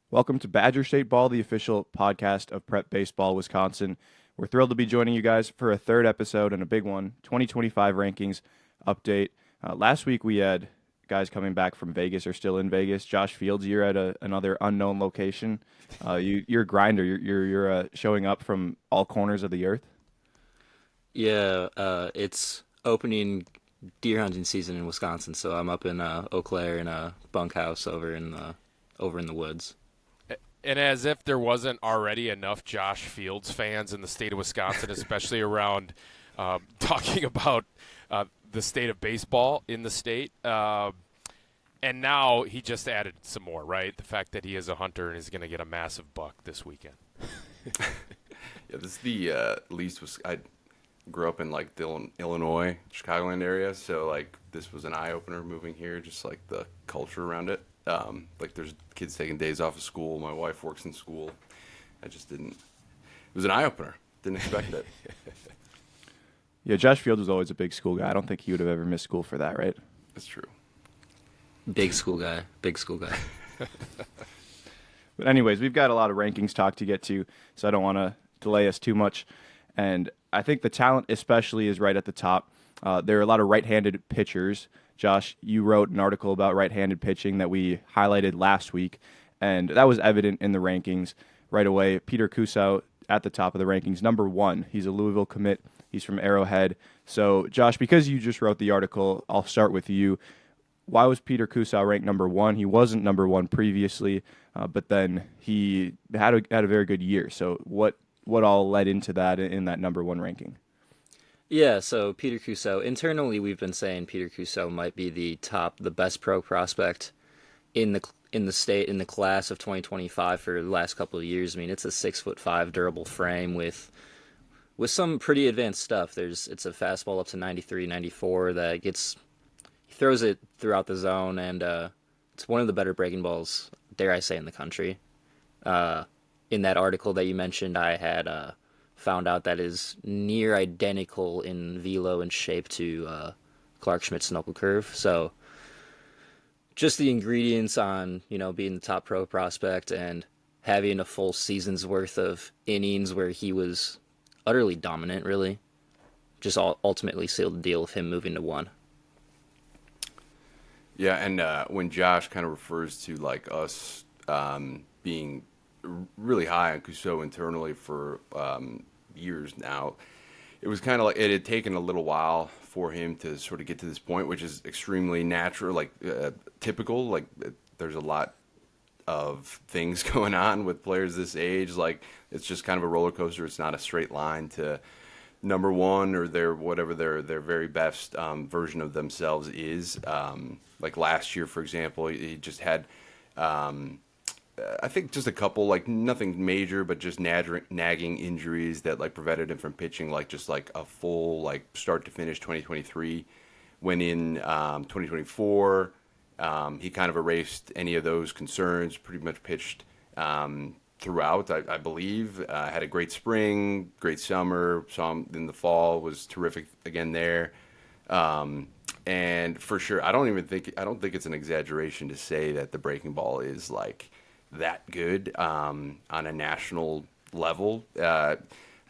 Welcome to Badger State Ball, the official podcast of Prep Baseball Wisconsin. We're thrilled to be joining you guys for a third episode and a big one, 2025 rankings update. Last week we had guys coming back from Vegas or still in Vegas. Josh Fields, you're at another unknown location. You're a grinder. You're showing up from all corners of the earth. Yeah, it's opening deer hunting season in Wisconsin, so I'm up in Eau Claire in a bunkhouse over in the woods. And as if there wasn't already enough Josh Fields fans in the state of Wisconsin, especially around talking about the state of baseball in the state. And now he just added some more, right? The fact that he is a hunter and is going to get a massive buck this weekend. Yeah, this is the least I grew up in like the Illinois, Chicagoland area, so like this was an eye opener moving here, just like the culture around it. Like there's kids taking days off of school. My wife works in school. I just didn't. It was an eye opener. Didn't expect it. Yeah, Josh Fields was always a big school guy. I don't think he would have ever missed school for that, right? That's true. Big school guy. But anyways, we've got a lot of rankings talk to get to, so I don't want to delay us too much. And I think the talent especially is right at the top. There are a lot of right-handed pitchers. Josh, you wrote an article about right-handed pitching that we highlighted last week, and that was evident in the rankings right away. Peter Kussow at the top of the rankings, number 1. He's a Louisville commit. He's from Arrowhead. So, Josh, because you just wrote the article, I'll start with you. Why was Peter Kussow ranked number 1? He wasn't number 1 previously, but then he had a very good year. So what all led into that in that number 1 ranking? Yeah, so Peter Kussow. Internally, we've been saying Peter Kussow might be the best pro prospect in the state in the class of 2025 for the last couple of years. I mean, it's a 6'5" durable frame with some pretty advanced stuff. It's a fastball up to 93, 94 that he throws it throughout the zone, and it's one of the better breaking balls, dare I say, in the country. In that article that you mentioned, I had found out that is near identical in velo and shape to Clark Schmidt's knuckle curve. So just the ingredients on, being the top pro prospect and having a full season's worth of innings where he was utterly dominant, really, just ultimately sealed the deal of him moving to 1. Yeah, and when Josh kind of refers to like us being really high on Kussow internally for years now, it was kind of like it had taken a little while for him to sort of get to this point, which is extremely natural, like typical. Like there's a lot of things going on with players this age. Like it's just kind of a roller coaster. It's not a straight line to number 1 or their very best version of themselves is. Like last year, for example, he just had, I think just a couple, like nothing major, but just nagging injuries that like prevented him from pitching like just like a full like start to finish 2023. When in 2024, he kind of erased any of those concerns, pretty much pitched throughout, I believe. Had a great spring, great summer, saw him in the fall, was terrific again there. And for sure, I don't think it's an exaggeration to say that the breaking ball is like that good on a national level. I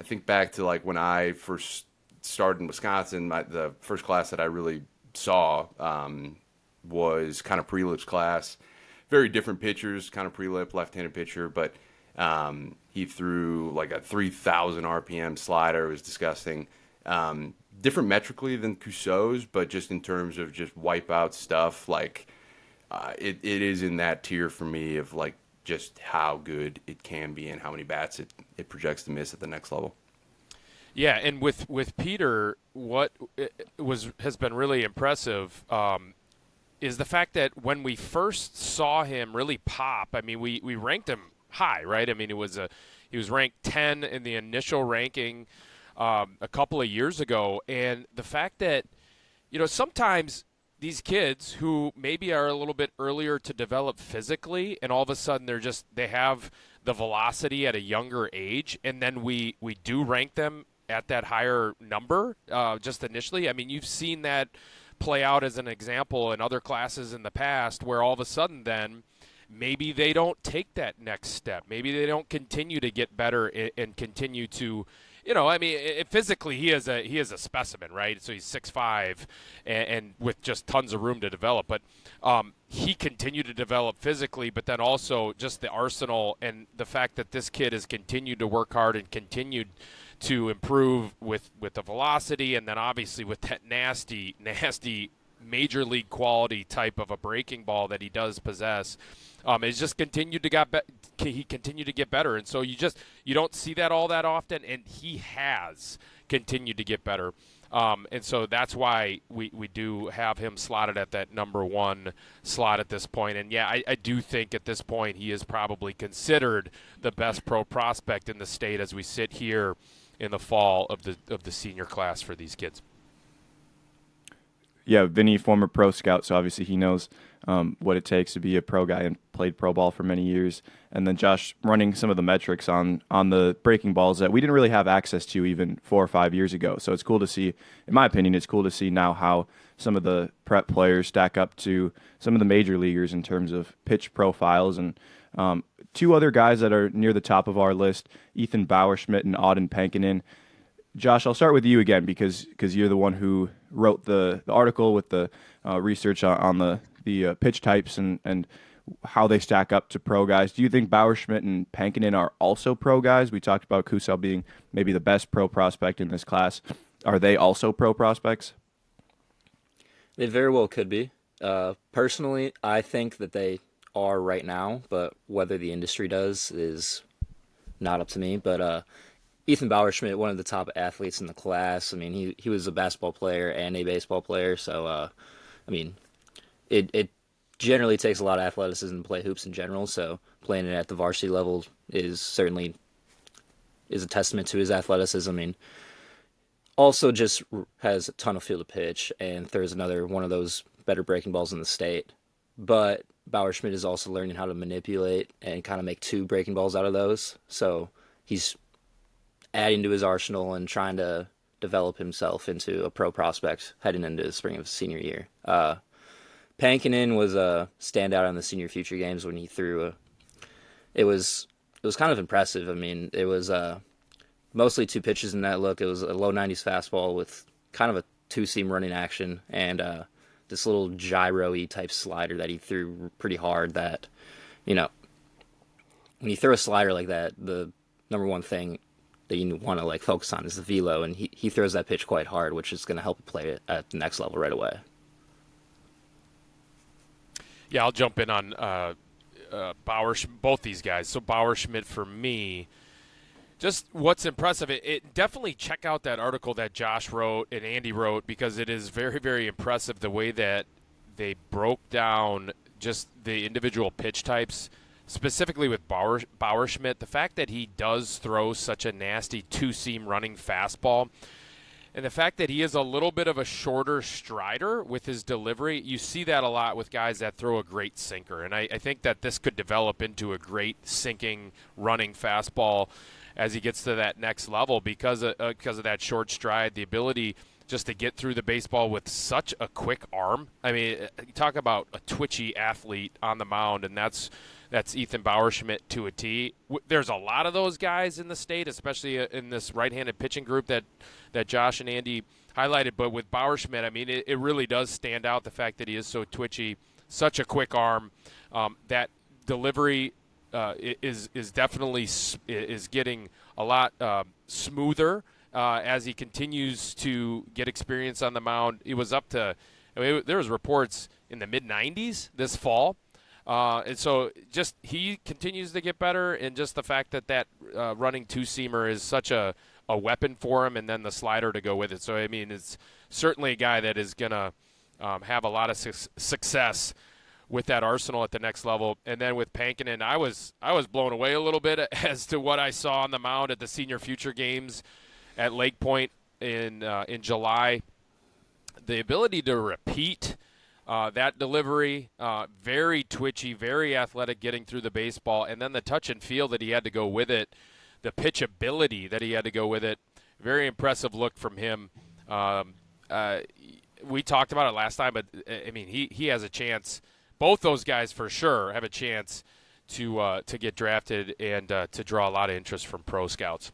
think back to like when I first started in Wisconsin, the first class that I really saw was kind of pre-lips class. Very different pitchers, kind of pre-lip, left-handed pitcher, but he threw like a 3,000 RPM slider. It was disgusting. Different metrically than Kussow's, but just in terms of just wipeout stuff, like it is in that tier for me of like just how good it can be and how many bats it projects to miss at the next level. Yeah, and with Peter, what has been really impressive is the fact that when we first saw him really pop, I mean, we ranked him high, right? I mean, he was ranked 10 in the initial ranking a couple of years ago, and the fact that sometimes these kids who maybe are a little bit earlier to develop physically, and all of a sudden they have the velocity at a younger age, and then we do rank them at that higher number just initially. I mean, you've seen that play out as an example in other classes in the past, where all of a sudden then maybe they don't take that next step. Maybe they don't continue to get better and continue to, physically he is a specimen, right? So he's 6'5", and with just tons of room to develop. But he continued to develop physically, but then also just the arsenal and the fact that this kid has continued to work hard and continued to improve with the velocity, and then obviously with that nasty major league quality type of a breaking ball that he does possess. It's just continued to get better, and so you don't see that all that often, and he has continued to get better, and so that's why we do have him slotted at that number 1 slot at this point. And yeah, I do think at this point he is probably considered the best pro prospect in the state as we sit here in the fall of the senior class for these kids. Yeah, Vinny, former pro scout, so obviously he knows what it takes to be a pro guy and played pro ball for many years. And then Josh running some of the metrics on the breaking balls that we didn't really have access to even 4 or 5 years ago. So it's cool to see, in my opinion, it's cool to see now how some of the prep players stack up to some of the major leaguers in terms of pitch profiles. And 2 other guys that are near the top of our list, Ethan Bauerschmidt and Auden Pankinen. Josh, I'll start with you again because you're the one who wrote the article with the research on the pitch types and how they stack up to pro guys. Do you think Bauerschmidt and Pankinen are also pro guys? We talked about Kussow being maybe the best pro prospect in this class. Are they also pro prospects? They very well could be. Personally, I think that they are right now, but whether the industry does is not up to me. But Ethan Bauerschmidt, one of the top athletes in the class. I mean, he was a basketball player and a baseball player. So, it generally takes a lot of athleticism to play hoops in general. So playing it at the varsity level is a testament to his athleticism. I mean, also just has a ton of field of pitch and throws another one of those better breaking balls in the state. But Bauerschmidt is also learning how to manipulate and kind of make 2 breaking balls out of those. So he's adding to his arsenal and trying to develop himself into a pro prospect heading into the spring of his senior year. Pankinen was a standout on the senior future games when he threw. It was kind of impressive. I mean, it was mostly 2 pitches in that look. It was a low 90s fastball with kind of a 2-seam running action and this little gyro-y type slider that he threw pretty hard. That, when you throw a slider like that, the number one thing that you want to focus on is the velo, and he throws that pitch quite hard, which is going to help play it at the next level right away. Yeah, I'll jump in on both these guys. So Bauerschmidt for me, just what's impressive, it definitely check out that article that Josh wrote and Andy wrote, because it is very, very impressive the way that they broke down just the individual pitch types. Specifically with Bauerschmidt, the fact that he does throw such a nasty 2-seam running fastball, and the fact that he is a little bit of a shorter strider with his delivery, you see that a lot with guys that throw a great sinker. And I think that this could develop into a great sinking, running fastball as he gets to that next level because of that short stride, the ability just to get through the baseball with such a quick arm. I mean, you talk about a twitchy athlete on the mound, and that's Ethan Bauerschmidt to a T. There's a lot of those guys in the state, especially in this right-handed pitching group that Josh and Andy highlighted. But with Bauerschmidt, I mean, it really does stand out, the fact that he is so twitchy, such a quick arm. That delivery is definitely is getting a lot smoother as he continues to get experience on the mound. It was up to, there was reports in the mid-90s this fall. And so just he continues to get better, and just the fact that running 2-seamer is such a weapon for him, and then the slider to go with it. So, I mean, it's certainly a guy that is going to have a lot of success with that arsenal at the next level. And then with Pankinen, I was blown away a little bit as to what I saw on the mound at the Senior Future Games at Lake Point in July. The ability to repeat that delivery, very twitchy, very athletic getting through the baseball, and then the touch and feel that he had to go with it, the pitchability that he had to go with it, very impressive look from him. We talked about it last time, but, I mean, he has a chance both those guys for sure have a chance to get drafted and to draw a lot of interest from pro scouts.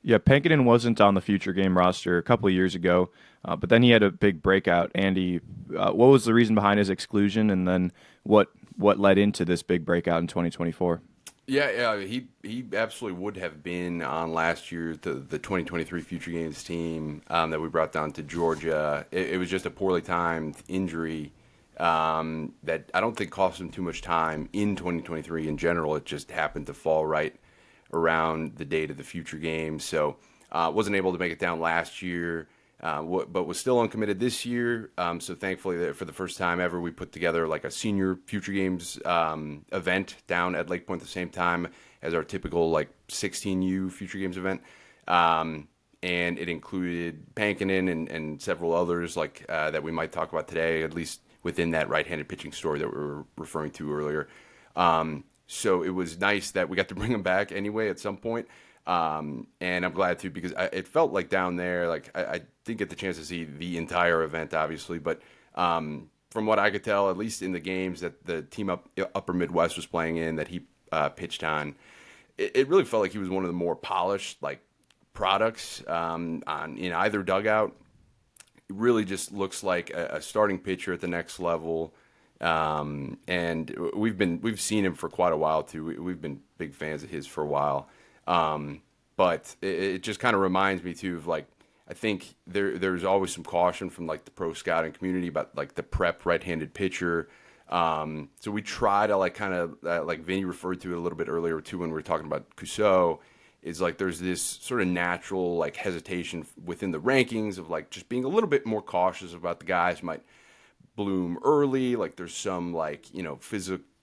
Yeah, Pankinen wasn't on the future game roster a couple of years ago, but then he had a big breakout. Andy, what was the reason behind his exclusion, and then what led into this big breakout in 2024? Yeah, he absolutely would have been on last year's the 2023 Future Games team that we brought down to Georgia. It was just a poorly timed injury that I don't think cost him too much time in 2023 in general. It just happened to fall right around the date of the Future Games, so wasn't able to make it down last year. But was still uncommitted this year. So thankfully, for the first time ever, we put together like a senior Future Games event down at Lake Point at the same time as our typical like 16U Future Games event. And it included Pankinen and several others like that we might talk about today, at least within that right-handed pitching story that we were referring to earlier. So it was nice that we got to bring him back anyway at some point. And I'm glad to, because it felt like down there, like I didn't get the chance to see the entire event, obviously, but from what I could tell, at least in the games that the team Upper Midwest was playing in that he pitched on, it really felt like he was one of the more polished like products in either dugout. It really just looks like a starting pitcher at the next level. And we've seen him for quite a while too. We've been big fans of his for a while. But it just kind of reminds me too of like, I think there's always some caution from like the pro scouting community about like the prep right-handed pitcher. So we try to like kind of like Vinny referred to it a little bit earlier too when we were talking about Kussow, is like there's this sort of natural like hesitation within the rankings of like just being a little bit more cautious about the guys who might bloom early. Like there's some like,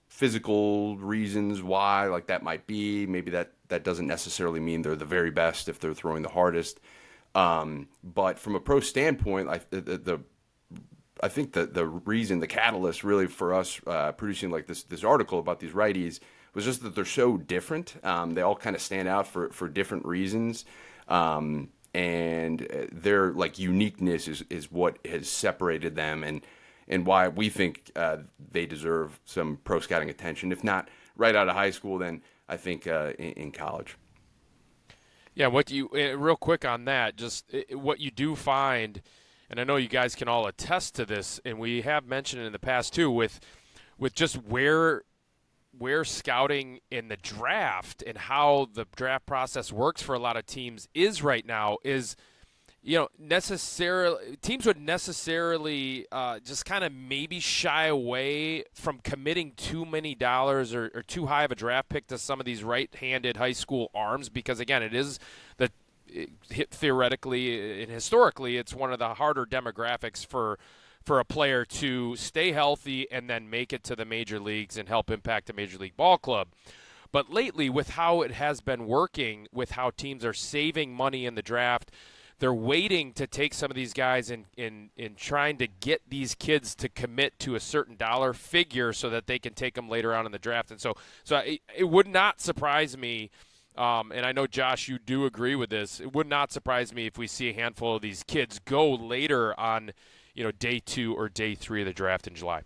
physical reasons why like that might be. Maybe that doesn't necessarily mean they're the very best if they're throwing the hardest. But from a pro standpoint, I think the reason, the catalyst really for us producing like this article about these righties was just that they're so different. They all kind of stand out for different reasons. And their like uniqueness is what has separated them and why we think they deserve some pro scouting attention. If not right out of high school, then I think in college. Yeah, what you real quick on that, just what you do find, and I know you guys can all attest to this, and we have mentioned it in the past too, with just where scouting in the draft and how the draft process works for a lot of teams is right now is, necessarily teams would necessarily just kind of maybe shy away from committing too many dollars or too high of a draft pick to some of these right-handed high school arms, because again, it is theoretically and historically it's one of the harder demographics for a player to stay healthy and then make it to the major leagues and help impact a major league ball club. But lately, with how it has been working, with how teams are saving money in the draft, they're waiting to take some of these guys in trying to get these kids to commit to a certain dollar figure so that they can take them later on in the draft. And so it would not surprise me, and I know, Josh, you do agree with this, it would not surprise me if we see a handful of these kids go later on, day 2 or day 3 of the draft in July.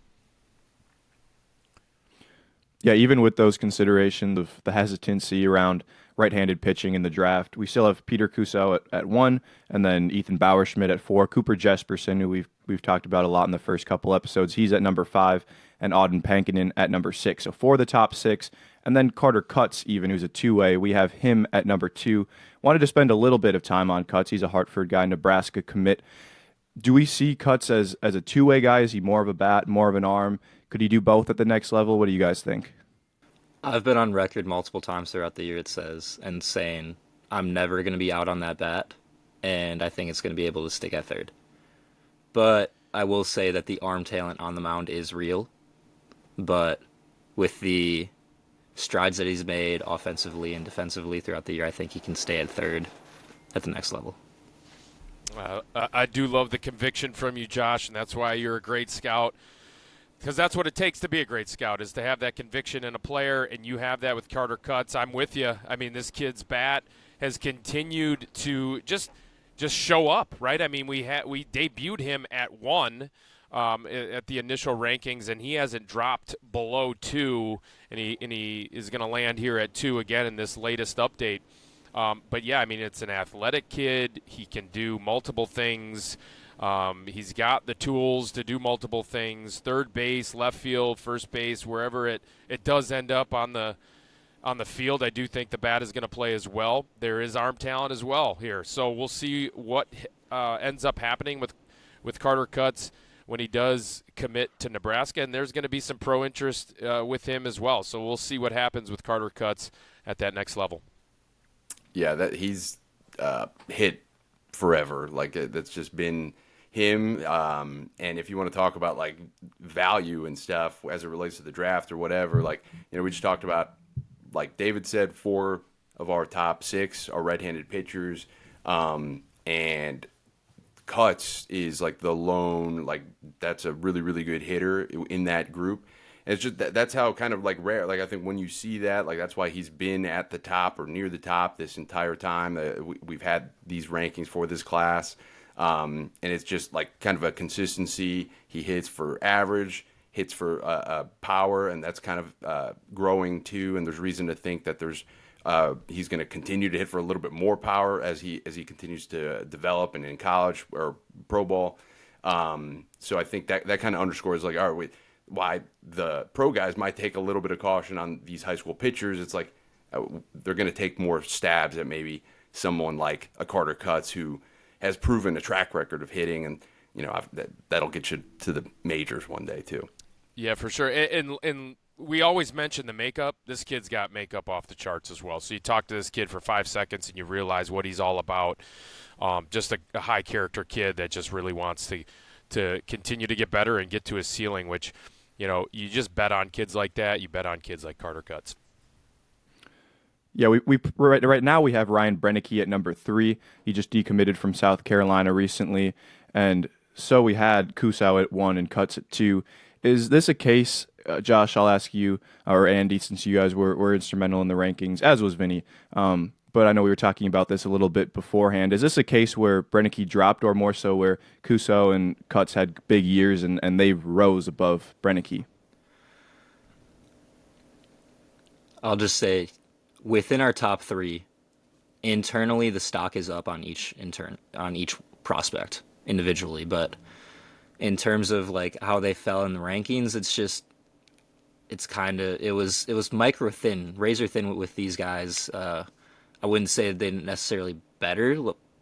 Yeah, even with those considerations of the hesitancy around right-handed pitching in the draft, we still have Peter Kussow at 1, and then Ethan Bauerschmidt at 4. Cooper Jesperson, who we've talked about a lot in the first couple episodes, he's at number 5, and Auden Pankinen at number 6. So 4 of the top 6, and then Carter Kutz, even, who's a two-way, we have him at number 2. Wanted to spend a little bit of time on Kutz. He's a Hartford guy, Nebraska commit. Do we see Kutz as a two-way guy? Is he more of a bat, more of an arm? Could he do both at the next level? What do you guys think? I've been on record multiple times throughout the year, saying I'm never going to be out on that bat, and I think it's going to be able to stick at third. But I will say that the arm talent on the mound is real, but with the strides that he's made offensively and defensively throughout the year, I think he can stay at third at the next level. I do love the conviction from you, Josh, and that's why you're a great scout. Because that's what it takes to be a great scout, is to have that conviction in a player, and you have that with Carter Kutz. I'm with you. I mean, this kid's bat has continued to just show up, right? I mean, we debuted him at 1 at the initial rankings, and he hasn't dropped below 2, and he is going to land here at 2 again in this latest update. But yeah, I mean, it's an athletic kid. He can do multiple things. He's got the tools to do multiple things: third base, left field, first base, wherever it does end up on the field. I do think the bat is going to play as well. There is arm talent as well here, so we'll see what ends up happening with Carter Kutz when he does commit to Nebraska, and there's going to be some pro interest with him as well. So we'll see what happens with Carter Kutz at that next level. Yeah, that he's hit forever. Like that's just been him. And if you want to talk about like value and stuff as it relates to the draft or whatever, like we just talked about. Like David said, 4 of our top 6 are right-handed pitchers, and Kutz is like the lone, like that's a really, really good hitter in that group. And it's just that's how kind of like rare. Like I think when you see that, like that's why he's been at the top or near the top this entire time. We've had these rankings for this class, and it's just like kind of a consistency. He hits for average, hits for power, and that's kind of growing too. And there's reason to think that he's going to continue to hit for a little bit more power as he continues to develop and in college or pro ball. So I think that kind of underscores like, all right, why the pro guys might take a little bit of caution on these high school pitchers. It's like they're going to take more stabs at maybe someone like a Carter Kutz who has proven a track record of hitting, and that'll get you to the majors one day too. Yeah, for sure. And we always mention the makeup. This kid's got makeup off the charts as well. So you talk to this kid for 5 seconds and you realize what he's all about. Just a high character kid that just really wants to continue to get better and get to his ceiling, which, you just bet on kids like that. You bet on kids like Carter Kutz. Yeah, we right now we have Ryan Brennicky at number 3. He just decommitted from South Carolina recently, and so we had Kussow at 1 and Kutz at 2. Is this a case, Josh? I'll ask you or Andy, since you guys were instrumental in the rankings, as was Vinny. But I know we were talking about this a little bit beforehand. Is this a case where Brennicky dropped, or more so where Kussow and Kutz had big years and they rose above Brennicky? I'll just say, within our top 3, internally the stock is up on each prospect individually, but in terms of like how they fell in the rankings, it was micro thin, razor thin with these guys. I wouldn't say they're necessarily better,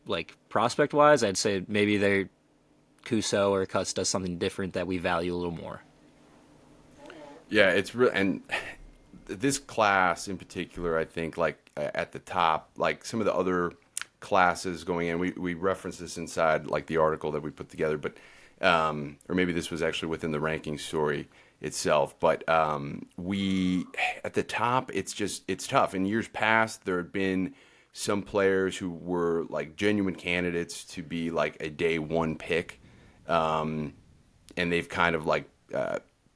like prospect wise. I'd say maybe they're Kussow or Kutz does something different that we value a little more. Yeah, it's real, and this class in particular, I think, like at the top, like some of the other classes going in, we referenced this inside like the article that we put together, but or maybe this was actually within the ranking story itself. But we at the top, it's tough. In years past, there had been some players who were like genuine candidates to be like a day 1 pick, and they've kind of like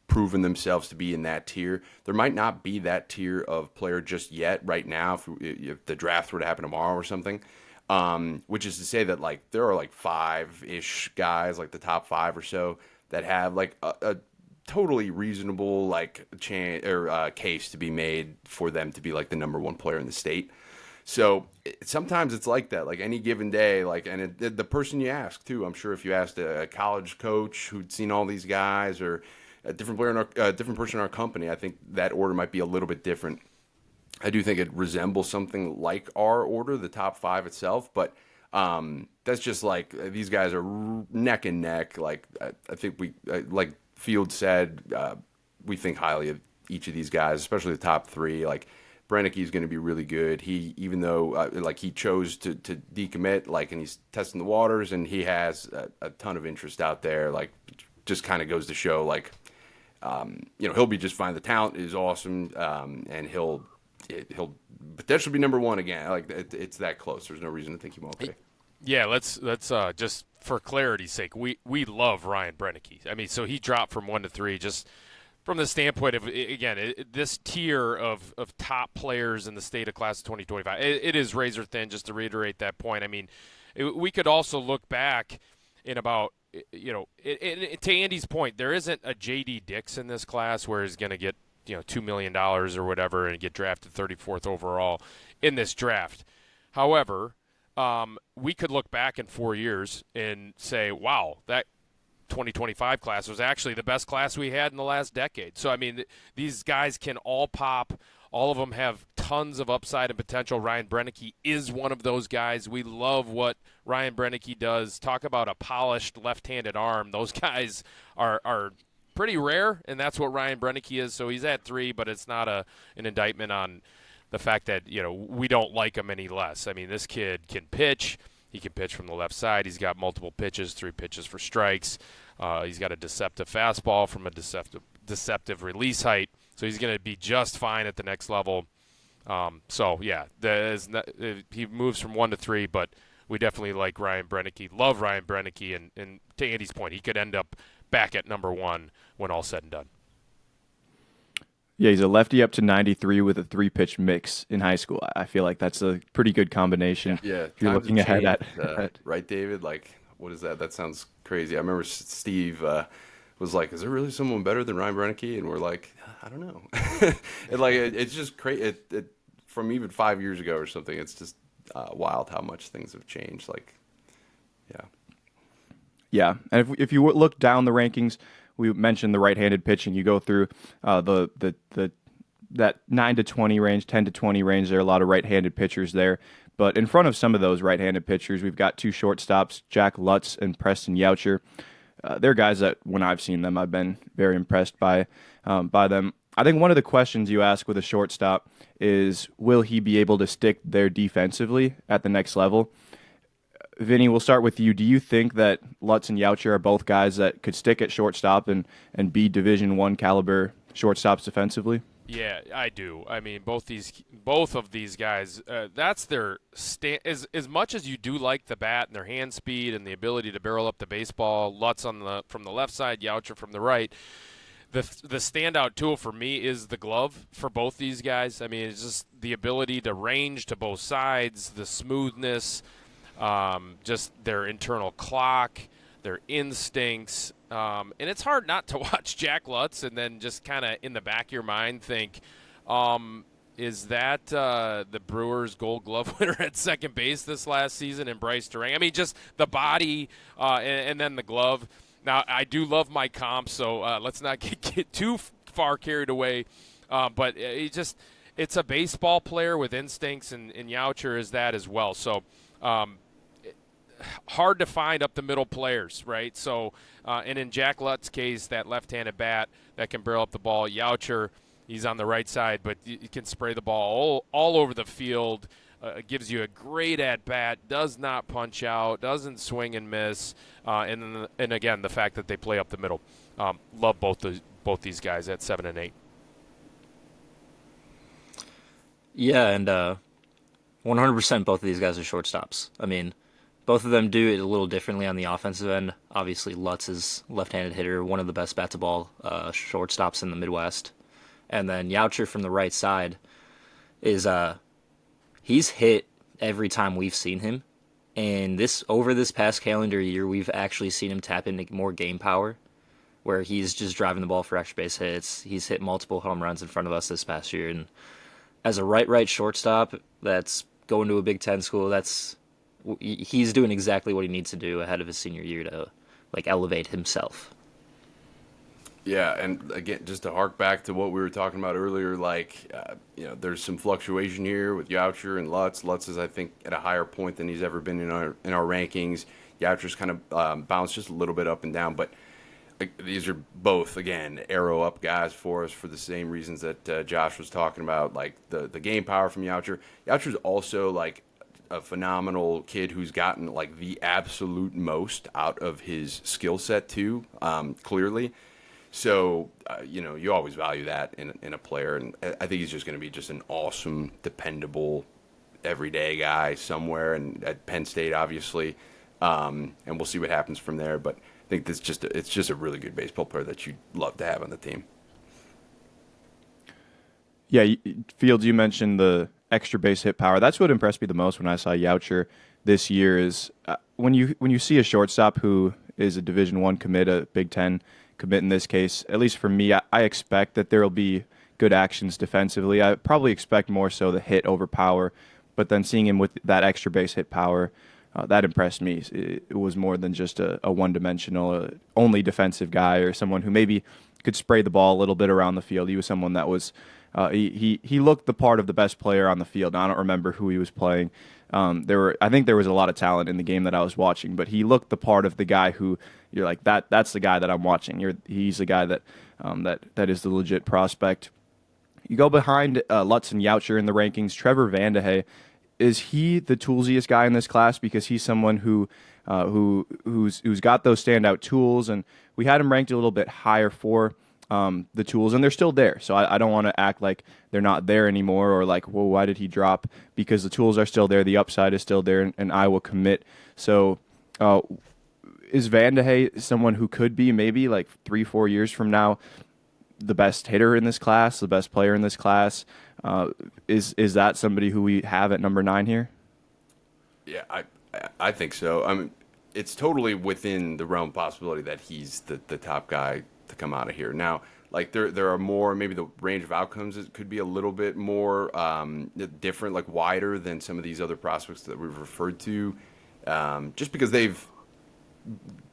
proven themselves to be in that tier. There might not be that tier of player just yet right now if the draft were to happen tomorrow or something. Which is to say that like there are like 5-ish guys, like the top 5 or so, that have like a totally reasonable like case to be made for them to be like the number 1 player in the state. So sometimes it's like that, like any given day, like, and the person you ask too. I'm sure if you asked a college coach who'd seen all these guys, or a different player, different person in our company, I think that order might be a little bit different. I do think it resembles something like our order, the top 5 itself, but that's just like these guys are neck and neck. Like I think like Field said, we think highly of each of these guys, especially the top 3. Like Brennicky is going to be really good. Even though like he chose to decommit, like, and he's testing the waters, and he has a ton of interest out there. Like, just kind of goes to show, like, he'll be just fine. The talent is awesome, and he'll potentially be number 1 again. Like it's that close. There's no reason to think he won't be. Yeah, let's just for clarity's sake, we love Ryan Brennicky. I mean, so he dropped from 1 to 3 just from the standpoint of, again, this tier of top players in the state of class of 2025. It is razor thin, just to reiterate that point. I mean, we could also look back in about to Andy's point, there isn't a J.D. Dix in this class where he's going to get $2 million or whatever and get drafted 34th overall in this draft. However, we could look back in 4 years and say, wow, that 2025 class was actually the best class we had in the last decade. So, I mean, these guys can all pop. All of them have tons of upside and potential. Ryan Brennecke is one of those guys. We love what Ryan Brennecke does. Talk about a polished left-handed arm. Those guys are pretty rare, and that's what Ryan Brennecke is. So he's at 3, but it's not an indictment on the fact that, we don't like him any less. I mean, this kid can pitch. He can pitch from the left side. He's got multiple pitches, 3 pitches for strikes. He's got a deceptive fastball from a deceptive release height. So he's going to be just fine at the next level. He moves from 1 to 3, but we definitely like Ryan Brennecke, love Ryan Brennecke, and to Andy's point, he could end up back at number 1 when all's said and done. Yeah, he's a lefty up to 93 with a 3-pitch mix in high school. I feel like that's a pretty good combination. Yeah, if you're looking ahead at right, David. Like, what is that? That sounds crazy. I remember Steve was like, "Is there really someone better than Ryan Brennecke?" And we're like, "I don't know." It's just crazy. It from even 5 years ago or something. It's just wild how much things have changed. Like, yeah. Yeah, and if you look down the rankings, we mentioned the right-handed pitching. You go through that 9 to 20 range, 10 to 20 range. There are a lot of right-handed pitchers there. But in front of some of those right-handed pitchers, we've got 2 shortstops, Jack Lutz and Preston Youcher. They're guys that when I've seen them, I've been very impressed by them. I think one of the questions you ask with a shortstop is, will he be able to stick there defensively at the next level? Vinny, we'll start with you. Do you think that Lutz and Youcher are both guys that could stick at shortstop and be Division I caliber shortstops defensively? Yeah, I do. I mean, both of these guys, that's their as much as you do like the bat and their hand speed and the ability to barrel up the baseball. Lutz from the left side, Youcher from the right. The standout tool for me is the glove for both these guys. I mean, it's just the ability to range to both sides, the smoothness, just their internal clock, their instincts. And it's hard not to watch Jack Lutz and then just kind of in the back of your mind think, is that the Brewers' Gold Glove winner at second base this last season in Bryce Durang? I mean, just the body and then the glove. Now, I do love my comp, so let's not get too far carried away. But it's a baseball player with instincts, and Youcher is that as well. So hard to find up the middle players, right? So, and in Jack Lutz's case, that left-handed bat that can barrel up the ball. Youcher, he's on the right side, but you can spray the ball all over the field. Gives you a great at-bat, does not punch out, doesn't swing and miss, and again, the fact that they play up the middle. Love both these guys at 7 and 8. Yeah, and 100% both of these guys are shortstops. I mean, both of them do it a little differently on the offensive end. Obviously, Lutz is left-handed hitter, one of the best bat-to-ball shortstops in the Midwest. And then Youcher from the right side is he's hit every time we've seen him. And over this past calendar year, we've actually seen him tap into more game power, where he's just driving the ball for extra base hits. He's hit multiple home runs in front of us this past year. And as a right shortstop that's going to a Big Ten school, he's doing exactly what he needs to do ahead of his senior year to elevate himself. Yeah, and again, just to hark back to what we were talking about earlier, there's some fluctuation here with Youcher and Lutz. Lutz is, I think, at a higher point than he's ever been in our rankings. Youcher's kind of bounced just a little bit up and down, but these are both, again, arrow up guys for us for the same reasons that Josh was talking about, like the game power from Youcher. Youcher's also a phenomenal kid who's gotten the absolute most out of his skill set too, clearly. So, you always value that in a player, and I think he's just going to be just an awesome, dependable, everyday guy somewhere, and at Penn State, obviously, and we'll see what happens from there. But I think it's just a really good baseball player that you'd love to have on the team. Yeah, Fields, you mentioned the extra base hit power. That's what impressed me the most when I saw Youcher this year is when you see a shortstop who is a Division I commit, a Big Ten commit in this case. At least for me, I expect that there will be good actions defensively. I probably expect more so the hit over power, but then seeing him with that extra base hit power, that impressed me. It was more than just a one-dimensional, only defensive guy or someone who maybe could spray the ball a little bit around the field. He was someone that was he looked the part of the best player on the field. Now, I don't remember who he was playing. I think there was a lot of talent in the game that I was watching, but he looked the part of the guy who you're like that's the guy that I'm watching. He's the guy that that is the legit prospect. You go behind Lutz and Yautzer in the rankings. Trevor Vande Hey, is he the toolsiest guy in this class? Because he's someone who's got those standout tools, and we had him ranked a little bit higher for the tools, and they're still there. So I don't want to act like they're not there anymore, or like, well, why did he drop? Because the tools are still there, the upside is still there, and I will commit. So is Vande Hey someone who could be maybe like 3-4 years from now the best hitter in this class, the best player in this class? Is that somebody who we have at number 9 here? Yeah, I think so. I mean, it's totally within the realm of possibility that he's the top guy to come out of here. Now, like there are more, maybe the range of outcomes could be a little bit more different, like wider than some of these other prospects that we've referred to, just because they've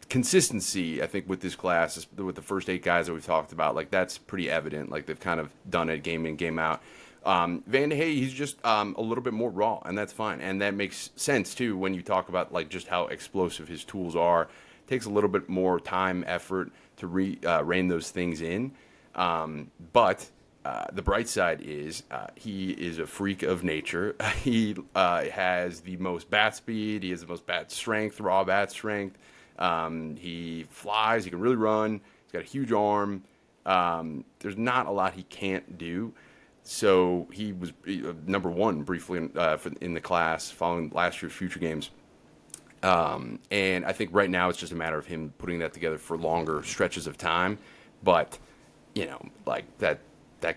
consistency, I think, with this class, with the first 8 guys that we've talked about, like that's pretty evident. Like they've kind of done it game in, game out. Vande Hey, he's just a little bit more raw, and that's fine. And that makes sense, too, when you talk about like just how explosive his tools are. It takes a little bit more time, effort to rein those things in. But the bright side is he is a freak of nature. He has the most bat speed. He has the most bat strength, raw bat strength. He flies. He can really run. He's got a huge arm. There's not a lot he can't do. So he was number 1 briefly in the class following last year's Future Games. And I think right now it's just a matter of him putting that together for longer stretches of time. But, like that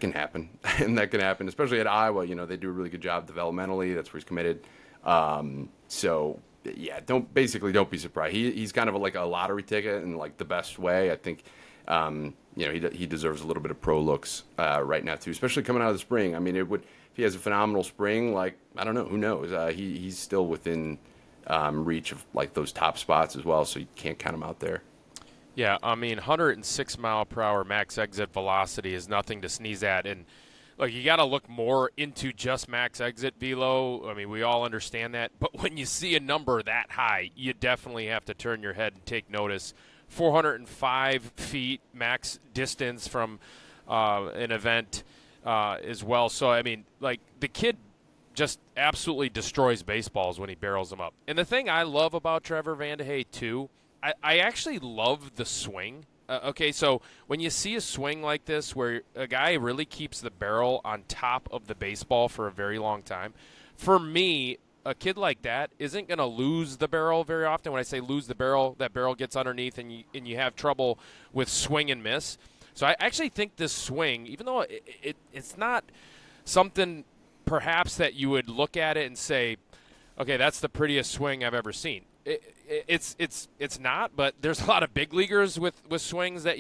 can happen. And that can happen, especially at Iowa. They do a really good job developmentally. That's where he's committed. So, yeah, don't be surprised. He's kind of like a lottery ticket in like the best way. I think, he deserves a little bit of pro looks right now too, especially coming out of the spring. I mean, if he has a phenomenal spring, like, I don't know, who knows? He's still within reach of like those top spots as well, so you can't count him out there. Yeah, I mean, 106 mile per hour max exit velocity is nothing to sneeze at, and like you got to look more into just max exit velo. I mean, we all understand that, but when you see a number that high, you definitely have to turn your head and take notice. 405 feet max distance from an event as well. So, I mean, like the kid just absolutely destroys baseballs when he barrels them up. And the thing I love about Trevor Vande Hey, too, I actually love the swing. Okay, so when you see a swing like this where a guy really keeps the barrel on top of the baseball for a very long time, for me, a kid like that isn't going to lose the barrel very often. When I say lose the barrel, that barrel gets underneath and you have trouble with swing and miss. So I actually think this swing, even though it's not something perhaps that you would look at it and say, okay, that's the prettiest swing I've ever seen. It's not, but there's a lot of big leaguers with swings that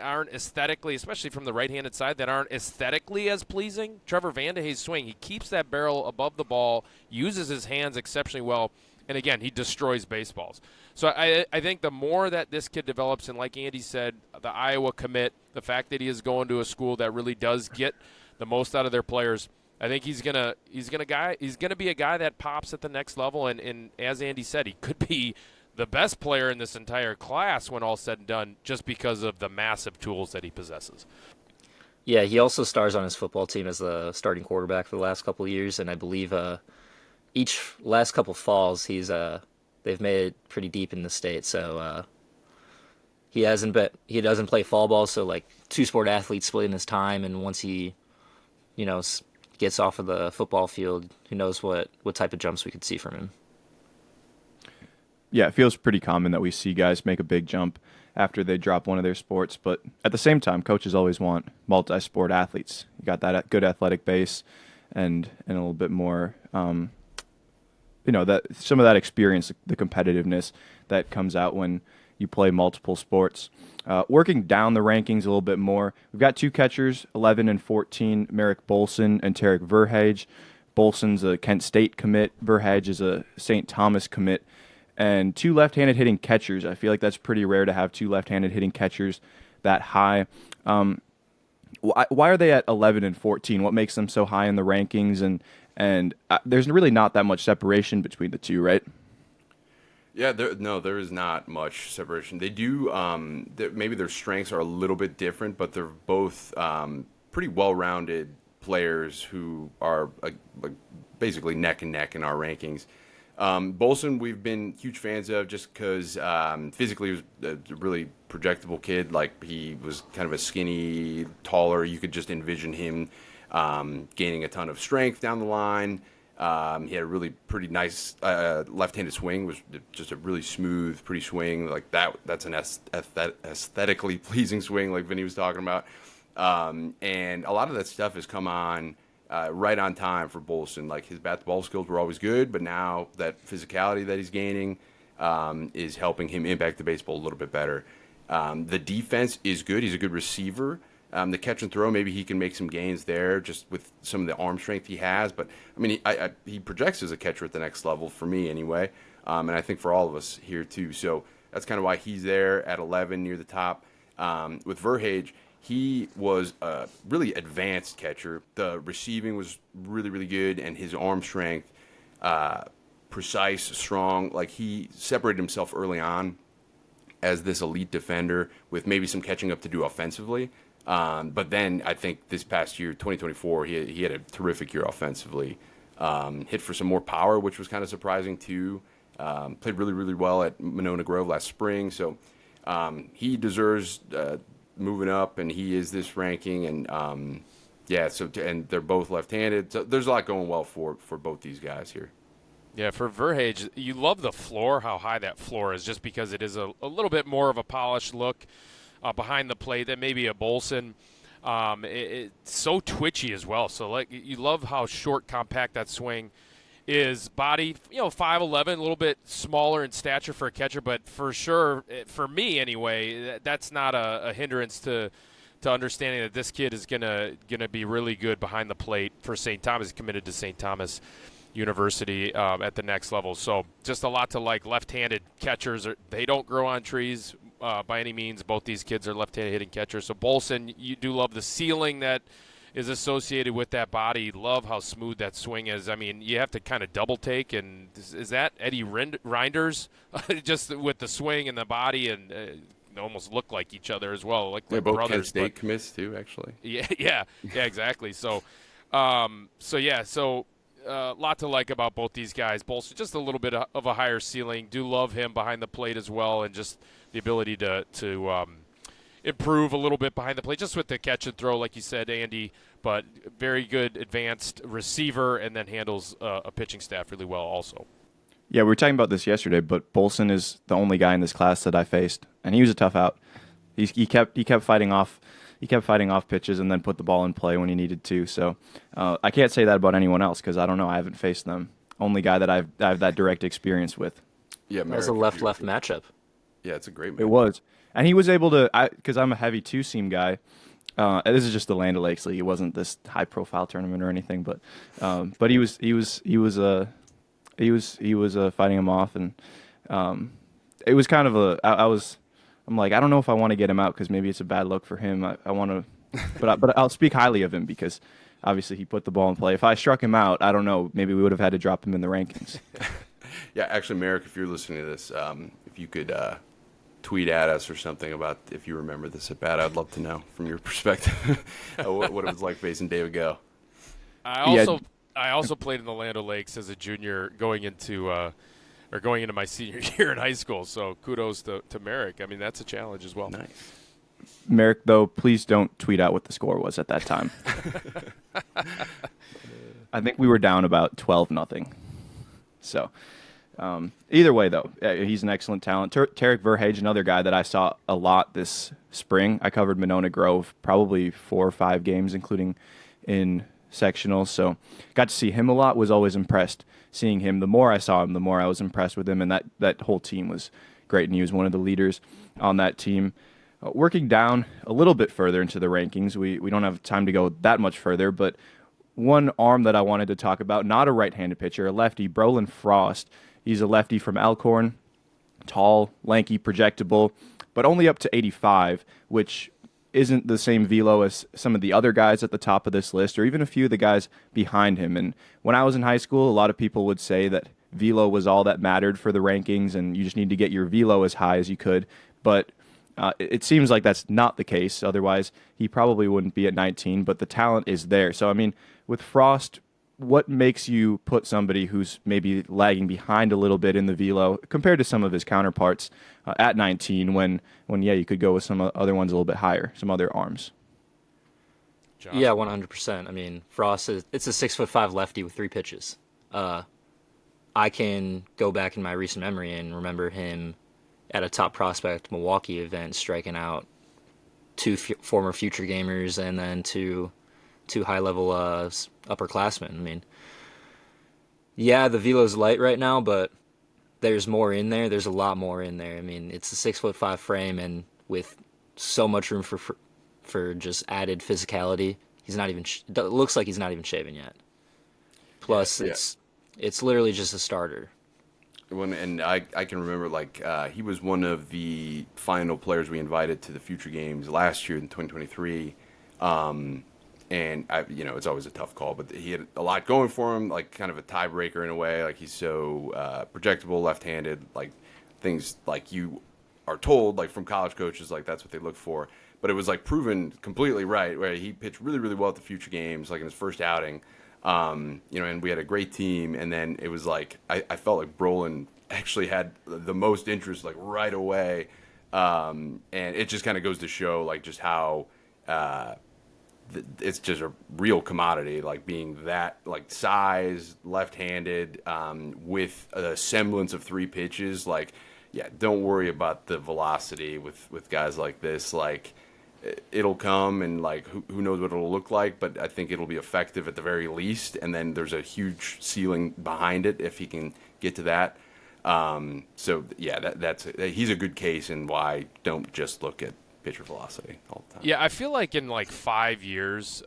aren't aesthetically, especially from the right-handed side, that aren't aesthetically as pleasing. Trevor Vande Hey's swing, he keeps that barrel above the ball, uses his hands exceptionally well, and again, he destroys baseballs. So I think the more that this kid develops, and like Andy said, the Iowa commit, the fact that he is going to a school that really does get the most out of their players, I think he's gonna be a guy that pops at the next level, and as Andy said, he could be the best player in this entire class when all's said and done, just because of the massive tools that he possesses. Yeah, he also stars on his football team as the starting quarterback for the last couple of years, and I believe each last couple falls they've made it pretty deep in the state. So he doesn't play fall ball, so like 2-sport athletes splitting his time, and once he gets off of the football field, who knows what type of jumps we could see from him. Yeah, it feels pretty common that we see guys make a big jump after they drop one of their sports, but at the same time, coaches always want multi-sport athletes. You got that good athletic base and a little bit more, that some of that experience, the competitiveness that comes out when you play multiple sports. Working down the rankings a little bit more, we've got two catchers, 11 and 14, Merrick Bolson and Tarek Verhage. Bolson's a Kent State commit, Verhage is a St. Thomas commit, and two left-handed hitting catchers. I feel like that's pretty rare to have two left-handed hitting catchers that high. Why are they at 11 and 14? What makes them so high in the rankings? And there's really not that much separation between the two, right? Yeah, there is not much separation. They do, maybe their strengths are a little bit different, but they're both pretty well-rounded players who are basically neck and neck in our rankings. Bolson, we've been huge fans of just because physically he was a really projectable kid. Like, he was kind of a skinny, taller. You could just envision him gaining a ton of strength down the line. He had a really pretty nice left-handed swing, was just a really smooth, pretty swing. Like that's an aesthetically pleasing swing, like Vinny was talking about. And a lot of that stuff has come on right on time for Bolson. Like, his bat-to-ball skills were always good, but now that physicality that he's gaining is helping him impact the baseball a little bit better. The defense is good. He's a good receiver. The catch and throw, maybe he can make some gains there just with some of the arm strength he has. But, I mean, he projects as a catcher at the next level, for me anyway, and I think for all of us here too. So that's kind of why he's there at 11 near the top. With Verhage, he was a really advanced catcher. The receiving was really, really good, and his arm strength, precise, strong. Like, he separated himself early on as this elite defender with maybe some catching up to do offensively. But then I think this past year, 2024, he had a terrific year offensively. Hit for some more power, which was kind of surprising too. Played really, really well at Monona Grove last spring. So he deserves moving up, and he is this ranking. And and they're both left-handed. So there's a lot going well for both these guys here. Yeah, for Verhage, you love the floor, how high that floor is, just because it is a little bit more of a polished look behind the plate than maybe a Bolson. It's so twitchy as well. So, like, you love how short, compact that swing is. Body, 5'11", a little bit smaller in stature for a catcher, but for sure, for me anyway, that's not a hindrance to understanding that this kid is gonna be really good behind the plate for St. Thomas. He's committed to St. Thomas University at the next level. So just a lot to like. Left-handed catchers, they don't grow on trees by any means. Both these kids are left-handed hitting catchers. So Bolson, you do love the ceiling that is associated with that body. Love how smooth that swing is. I mean, you have to kind of double take. And is that Eddie Reinders? Just with the swing and the body, and they almost look like each other as well. Like They're both brothers. Kent State commits too, actually. Yeah, exactly. So, a lot to like about both these guys. Bolson, just a little bit of a higher ceiling. Do love him behind the plate as well, and just the ability to improve a little bit behind the plate, just with the catch and throw, like you said, Andy. But very good advanced receiver, and then handles a pitching staff really well also. Yeah, we were talking about this yesterday, but Bolson is the only guy in this class that I faced, and he was a tough out. He kept fighting off. He kept fighting off pitches and then put the ball in play when he needed to. So I can't say that about anyone else because I don't know. I haven't faced them. Only guy that I have that direct experience with. Yeah, That was a left-left matchup. Yeah, it's a great matchup. It was, and he was able to. Because I'm a heavy two-seam guy. This is just the Land O'Lakes League. It wasn't this high-profile tournament or anything, but he was fighting him off, and it was kind of I'm like, I don't know if I want to get him out because maybe it's a bad look for him. I want to, but I'll speak highly of him because obviously he put the ball in play. If I struck him out, I don't know, maybe we would have had to drop him in the rankings. Yeah, actually, Merrick, if you're listening to this, if you could tweet at us or something about if you remember this at bat, I'd love to know from your perspective what it was like facing David Go. I also played in the Land O'Lakes as a junior going into my senior year in high school. So kudos to Merrick. I mean, that's a challenge as well. Nice. Merrick, though, please don't tweet out what the score was at that time. I think we were down about 12-0. So either way, though, he's an excellent talent. Tarek Verhage, another guy that I saw a lot this spring. I covered Monona Grove probably 4 or 5 games, including in sectionals, so got to see him a lot. Was always impressed seeing him. The more I saw him, the more I was impressed with him, and that whole team was great, and he was one of the leaders on that team. Working down a little bit further into the rankings, we don't have time to go that much further, but one arm that I wanted to talk about, not a right-handed pitcher, a lefty, Brolin Frost. He's a lefty from Alcorn, tall, lanky, projectable, but only up to 85, which isn't the same velo as some of the other guys at the top of this list, or even a few of the guys behind him. And when I was in high school, a lot of people would say that velo was all that mattered for the rankings, and you just need to get your velo as high as you could. But it seems like that's not the case. Otherwise, he probably wouldn't be at 19, but the talent is there. So, I mean, with Frost, what makes you put somebody who's maybe lagging behind a little bit in the velo compared to some of his counterparts at 19 when you could go with some other ones a little bit higher, some other arms? Josh? Yeah, 100%. I mean, Frost it's a 6'5" lefty with 3 pitches. I can go back in my recent memory and remember him at a top prospect Milwaukee event striking out 2 former future gamers and then two high-level upperclassmen. I mean, yeah, the velo's light right now, but there's more in there. There's a lot more in there. I mean, it's a 6'5" frame, and with so much room for just added physicality. He's not even. It looks like he's not even shaving yet. Plus, it's literally just a starter. And I can remember, he was one of the final players we invited to the future games last year in 2023. And it's always a tough call, but he had a lot going for him, like kind of a tiebreaker in a way. Like he's so projectable, left-handed, like things like you are told, like from college coaches, like that's what they look for. But it was like proven completely right, where he pitched really, really well at the future games, like in his first outing. And we had a great team, and then it was like I felt like Brolin actually had the most interest like right away, and it just kind of goes to show like just how it's just a real commodity, like being that like size, left-handed, with a semblance of 3 pitches. Like, yeah, don't worry about the velocity with guys like this. Like, it'll come, and like who knows what it'll look like, but I think it'll be effective at the very least, and then there's a huge ceiling behind it if he can get to that. So yeah, he's a good case, and why don't just look at pitcher velocity all the time. Yeah, I feel like in like 5 years,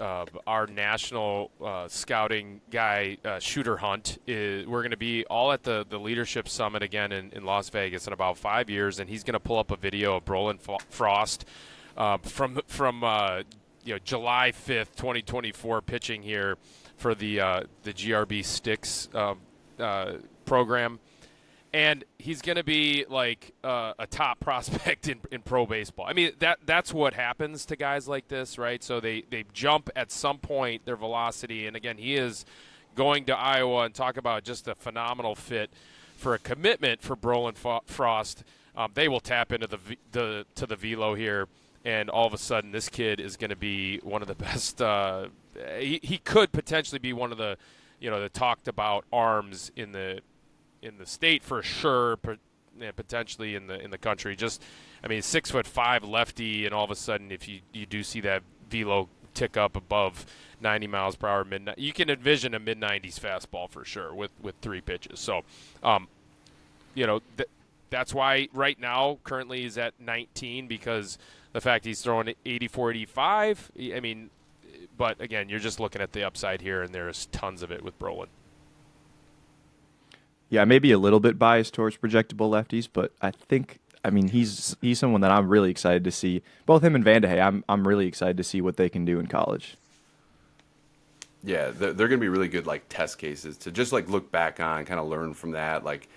our national scouting guy, Shooter Hunt, we're going to be all at the Leadership Summit again in Las Vegas in about 5 years, and he's going to pull up a video of Brolin Frost from July 5th, 2024, pitching here for the GRB Sticks program. And he's going to be like a top prospect in pro baseball. I mean, that's what happens to guys like this, right? So they jump at some point their velocity. And again, he is going to Iowa, and talk about just a phenomenal fit for a commitment for Brolin Frost. They will tap into the velo here, and all of a sudden this kid is going to be one of the best. He could potentially be one of the talked about arms in the state for sure, potentially in the country. Just, I mean, 6'5" lefty, and all of a sudden, if you do see that velo tick up above 90 miles per hour, you can envision a mid-90s fastball for sure with 3 pitches. So, that's why right now currently he's at 19, because the fact he's throwing 84, 85. I mean, but again, you're just looking at the upside here, and there's tons of it with Brolin. Yeah, maybe a little bit biased towards projectable lefties, but I mean, he's someone that I'm really excited to see. Both him and Vande Hey, I'm really excited to see what they can do in college. Yeah, they're going to be really good like test cases to just like look back on, kind of learn from that, like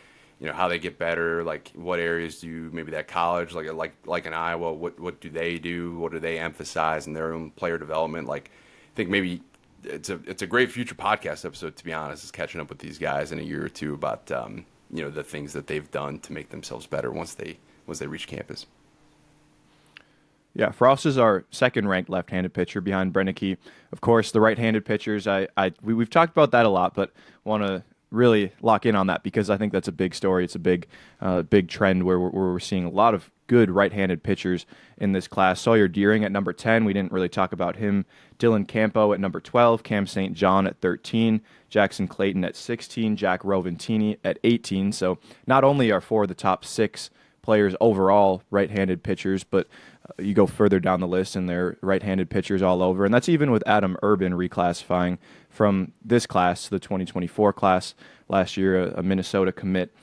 how they get better, like what areas do maybe that college like in Iowa, what do they do, what do they emphasize in their own player development? Like, I think maybe it's a great future podcast episode, to be honest, is catching up with these guys in a year or two about the things that they've done to make themselves better once they reach campus. Yeah, Frost is our second-ranked left-handed pitcher behind Brenneke. Of course, the right-handed pitchers, we've talked about that a lot, but want to really lock in on that because I think that's a big story. It's a big trend where we're seeing a lot of good right-handed pitchers in this class. Sawyer Deering at number 10. We didn't really talk about him. Dylan Campo at number 12. Cam St. John at 13. Jackson Clayton at 16. Jack Roventini at 18. So not only are 4 of the top 6 players overall right-handed pitchers, but you go further down the list and they're right-handed pitchers all over. And that's even with Adam Urban reclassifying from this class to the 2024 class last year, a Minnesota commit.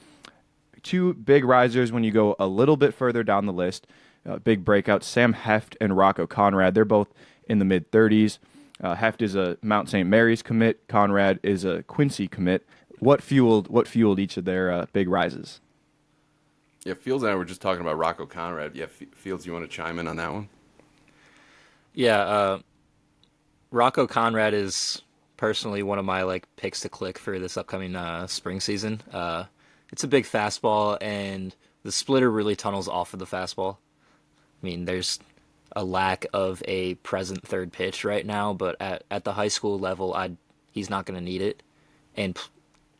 2 big risers when you go a little bit further down the list. Big breakouts, Sam Heft and Rocco Conrad. They're both in the mid-30s. Heft is a Mount St. Mary's commit. Conrad is a Quincy commit. What fueled each of their big rises? Yeah, Fields and I were just talking about Rocco Conrad. Yeah, Fields, you want to chime in on that one? Yeah, Rocco Conrad is personally one of my picks to click for this upcoming spring season. It's a big fastball, and the splitter really tunnels off of the fastball. I mean, there's a lack of a present third pitch right now, but at the high school level, he's not going to need it. And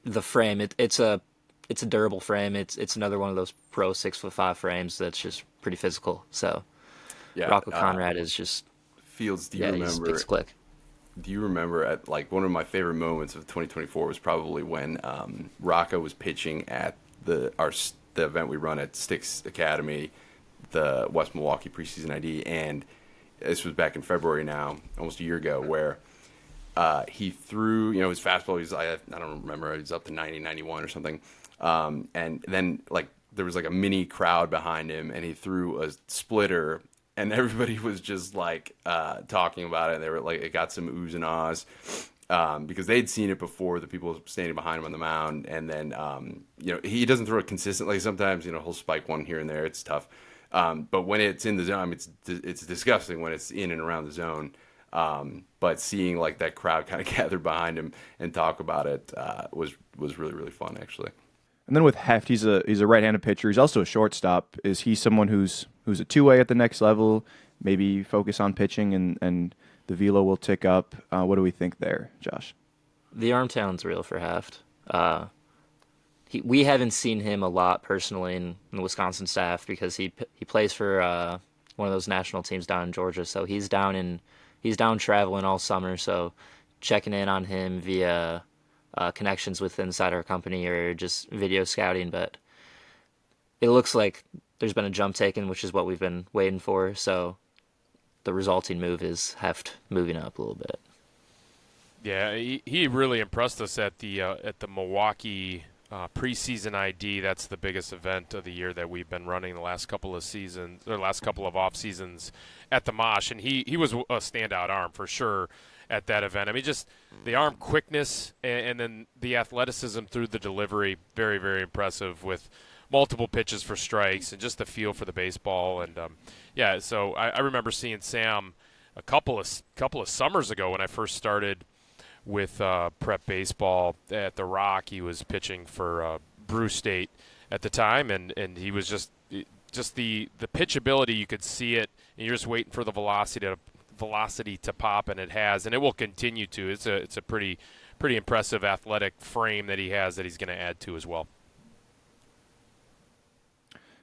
the frame, it's a durable frame. It's another one of those pro 6'5" frames that's just pretty physical. So Yeah, Rocco Conrad is just Fields. Do you he's remember? picks click. Do you remember at one of my favorite moments of 2024 was probably when Rocco was pitching at the event we run at Sticks Academy, the West Milwaukee preseason ID, and this was back in February now, almost a year ago, where he threw, his fastball. I don't remember, he was up to 90, 91 or something, and then there was a mini crowd behind him, and he threw a splitter. And everybody was just talking about it. They were it got some oohs and ahs because they'd seen it before. The people standing behind him on the mound, and then he doesn't throw it consistently. Sometimes he'll spike one here and there. It's tough, but when it's in the zone, it's disgusting when it's in and around the zone. But seeing that crowd kind of gather behind him and talk about it was really, really fun actually. And then with Heft, he's a right-handed pitcher. He's also a shortstop. Is he someone who's a two-way at the next level? Maybe focus on pitching and the velo will tick up. What do we think there, Josh? The arm talent's real for Heft. We haven't seen him a lot personally in the Wisconsin staff because he plays for one of those national teams down in Georgia. So he's down traveling all summer. So checking in on him via connections with inside our company or just video scouting, but it looks like there's been a jump taken, which is what we've been waiting for. So the resulting move is Heft moving up a little bit. Yeah, he really impressed us at the Milwaukee preseason ID. That's the biggest event of the year that we've been running the last couple of seasons, or last couple of off seasons at the Mosh, and he was a standout arm for sure at that event. I mean, just the arm quickness and then the athleticism through the delivery, very, very impressive with multiple pitches for strikes and just the feel for the baseball. And so I remember seeing Sam a couple of summers ago when I first started with prep baseball at the Rock. He was pitching for Brew State at the time, and he was just the pitchability. You could see it, and you're just waiting for the velocity to pop, and it has, and it will continue to. It's a pretty impressive athletic frame that he has that he's going to add to as well.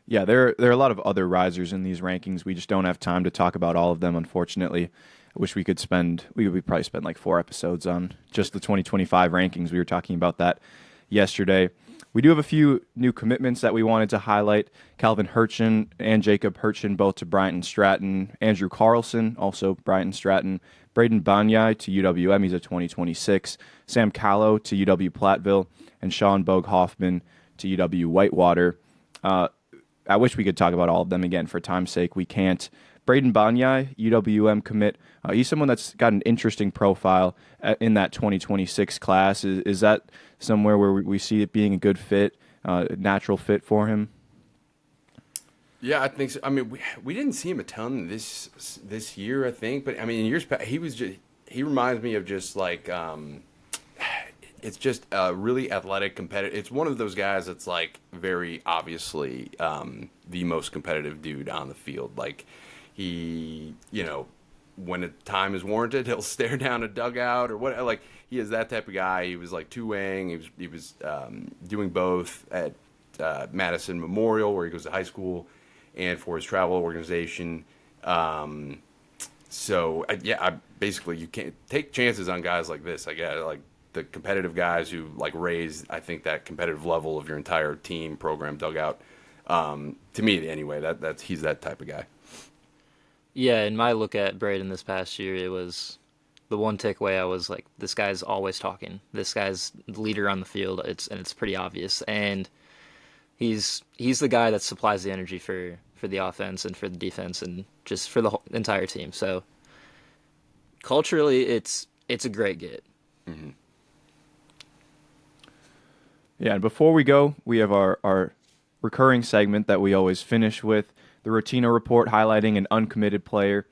Yeah, there are a lot of other risers in these rankings. We just don't have time to talk about all of them, unfortunately. I wish we could probably spend 4 episodes on just the 2025 rankings. We were talking about that yesterday. We do have a few new commitments that we wanted to highlight. Calvin Hurchin and Jacob Hurchin, both to Bryant Stratton. Andrew Carlson, also Bryant Stratton. Braden Banyai to UWM, he's a 2026. Sam Callow to UW Platteville. And Sean Bogue Hoffman to UW Whitewater. I wish we could talk about all of them again. For time's sake, we can't. Braden Banyai, UWM commit. He's someone that's got an interesting profile in that 2026 class. Is that somewhere where we see it being a good fit, natural fit for him? Yeah, I think so. I mean, we didn't see him a ton this year, I think. But I mean, in years past, he reminds me of just it's just a really athletic, competitive. It's one of those guys that's very obviously the most competitive dude on the field. He, when a time is warranted, he'll stare down a dugout or what. Like, he is that type of guy. He was like two-waying. He was doing both at Madison Memorial, where he goes to high school, and for his travel organization. Basically, you can't take chances on guys like this. I guess, like the competitive guys who like raise, I think, that competitive level of your entire team, program, dugout. To me, anyway, that's he's that type of guy. Yeah, in my look at Braden this past year, it was the one takeaway. I was like, this guy's always talking. This guy's the leader on the field. It's pretty obvious, and he's the guy that supplies the energy for the offense and for the defense and just for the whole entire team. So culturally, it's a great get. Mm-hmm. Yeah, and before we go, we have our recurring segment that we always finish with, the Rotino Report, highlighting an uncommitted player.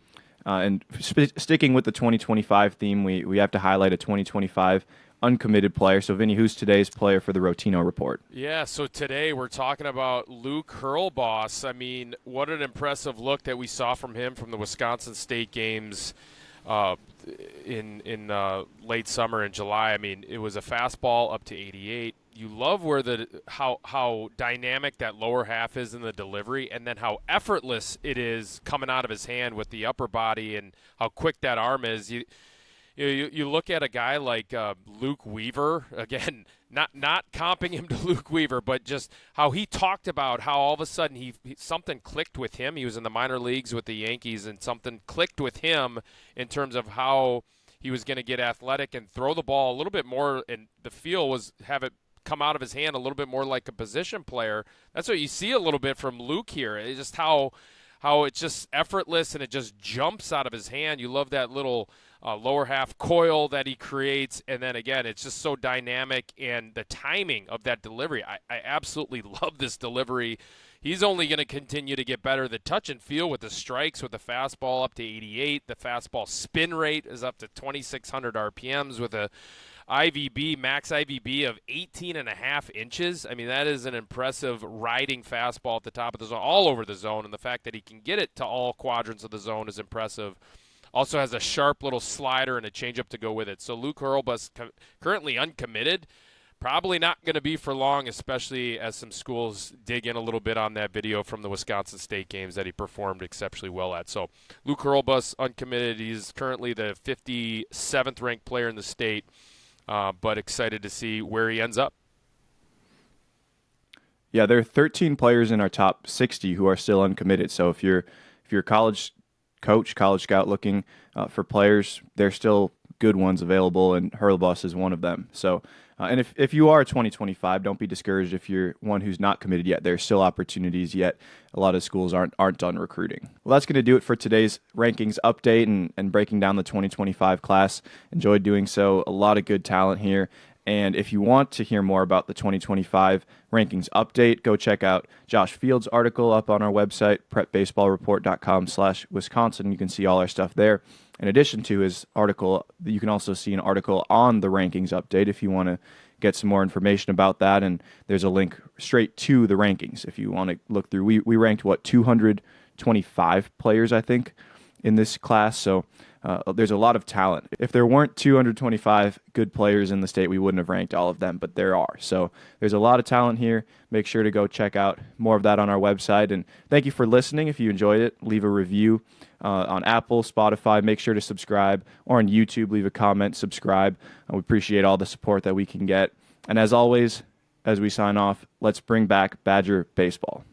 And sticking with the 2025 theme, we have to highlight a 2025 uncommitted player. So, Vinny, who's today's player for the Rotino Report? Yeah, so today we're talking about Luke Hurlboss. I mean, what an impressive look that we saw from him from the Wisconsin State games in late summer in July. I mean, it was a fastball up to 88. You love where how dynamic that lower half is in the delivery, and then how effortless it is coming out of his hand with the upper body, and how quick that arm is. You look at a guy like Luke Weaver, again, not comping him to Luke Weaver, but just how he talked about how all of a sudden something clicked with him. He was in the minor leagues with the Yankees, and something clicked with him in terms of how he was going to get athletic and throw the ball a little bit more, and the feel was have it come out of his hand a little bit more like a position player. That's what you see a little bit from Luke here. It's just how it's just effortless and it just jumps out of his hand. You love that little lower half coil that he creates, and then again, it's just so dynamic, and the timing of that delivery. I absolutely love this delivery. He's only going to continue to get better. The touch and feel with the strikes, with the fastball up to 88. The fastball spin rate is up to 2,600 RPMs with a max IVB of 18.5 inches. I mean, that is an impressive riding fastball at the top of the zone, all over the zone, and the fact that he can get it to all quadrants of the zone is impressive. Also has a sharp little slider and a changeup to go with it. So Luke Hurlbus, currently uncommitted, probably not going to be for long, especially as some schools dig in a little bit on that video from the Wisconsin State games that he performed exceptionally well at. So Luke Hurlbus, uncommitted. He's currently the 57th ranked player in the state, but excited to see where he ends up. Yeah, there are 13 players in our top 60 who are still uncommitted. So if you're a college coach, college scout looking for players, there's still good ones available, and Hurlbus is one of them. So, and if you are 2025, don't be discouraged if you're one who's not committed yet. There's still opportunities yet. A lot of schools aren't done recruiting. Well, that's going to do it for today's rankings update and breaking down the 2025 class. Enjoyed doing so. A lot of good talent here. And if you want to hear more about the 2025 rankings update, go check out Josh Field's article up on our website, prepbaseballreport.com/Wisconsin. You can see all our stuff there. In addition to his article, you can also see an article on the rankings update if you want to get some more information about that. And there's a link straight to the rankings if you want to look through. We ranked, 225 players, I think, in this class. So there's a lot of talent. If there weren't 225 good players in the state, we wouldn't have ranked all of them, but there are. So there's a lot of talent here. Make sure to go check out more of that on our website. And thank you for listening. If you enjoyed it, leave a review on Apple, Spotify. Make sure to subscribe, or on YouTube, leave a comment, subscribe. We appreciate all the support that we can get. And as always, as we sign off, let's bring back Badger baseball.